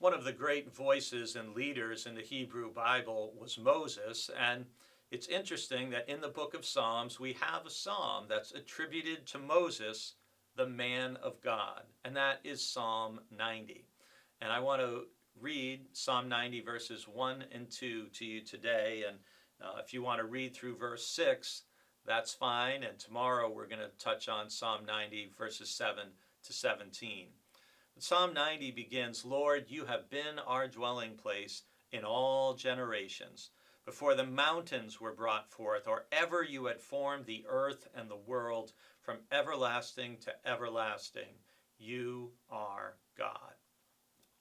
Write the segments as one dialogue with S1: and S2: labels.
S1: One of the great voices and leaders in the Hebrew Bible was Moses, and it's interesting that in the book of Psalms we have a psalm that's attributed to Moses, the man of God, and that is Psalm 90. And I want to read Psalm 90 verses 1 and 2 to you today, and if you want to read through verse 6, that's fine, and tomorrow we're going to touch on Psalm 90 verses 7 to 17. Psalm 90 begins, Lord, you have been our dwelling place in all generations. Before the mountains were brought forth, or ever you had formed the earth and the world, from everlasting to everlasting, you are God.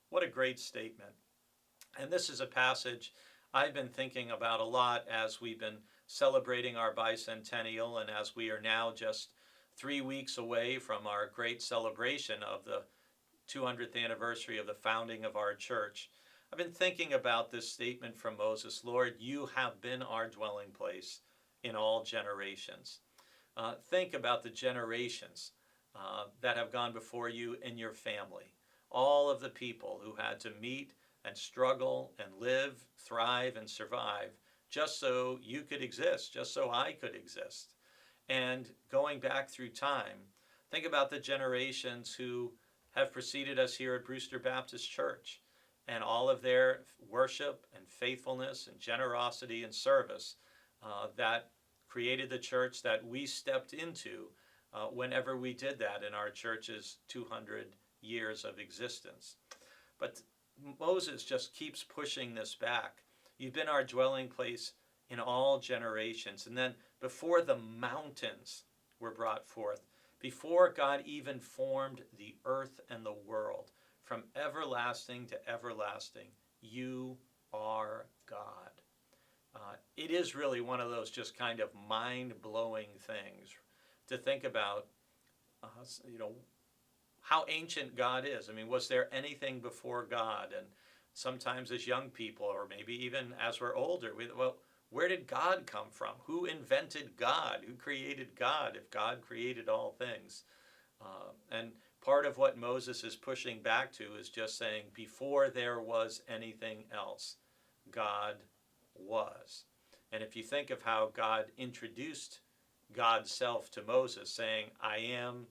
S1: What a great statement. And this is a passage I've been thinking about a lot as we've been celebrating our bicentennial, and as we are now just 3 weeks away from our great celebration of the 200th anniversary of the founding of our church. I've been thinking about this statement from Moses, Lord, you have been our dwelling place in all generations. Think about the generations that have gone before you in your family. All of the people who had to meet and struggle and live, thrive, and survive just so you could exist, just so I could exist. And going back through time, think about the generations who have preceded us here at Brewster Baptist Church, and all of their worship and faithfulness and generosity and service that created the church that we stepped into whenever we did that in our church's 200 years of existence. But Moses just keeps pushing this back. You've been our dwelling place in all generations. And then before the mountains were brought forth, before God even formed the earth and the world, from everlasting to everlasting, you are God. It is really one of those just kind of mind-blowing things to think about, how ancient God is. I mean, was there anything before God? And sometimes as young people, or maybe even as we're older, where did God come from? Who invented God? Who created God if God created all things? And part of what Moses is pushing back to is just saying, before there was anything else, God was. And if you think of how God introduced God's self to Moses, saying, I am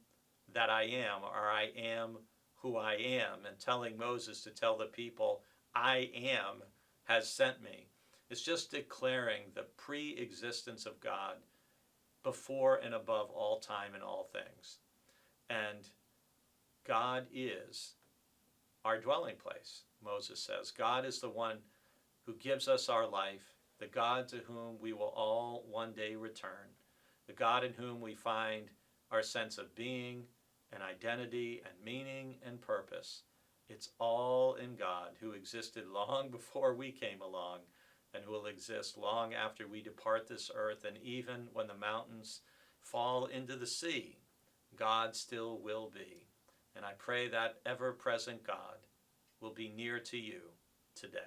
S1: that I am, or I am who I am, and telling Moses to tell the people, I am has sent me. It's just declaring the pre-existence of God before and above all time and all things. And God is our dwelling place, Moses says. God is the one who gives us our life, the God to whom we will all one day return, the God in whom we find our sense of being and identity and meaning and purpose. It's all in God, who existed long before we came along, and who will exist long after we depart this earth, and even when the mountains fall into the sea, God still will be. And I pray that ever-present God will be near to you today.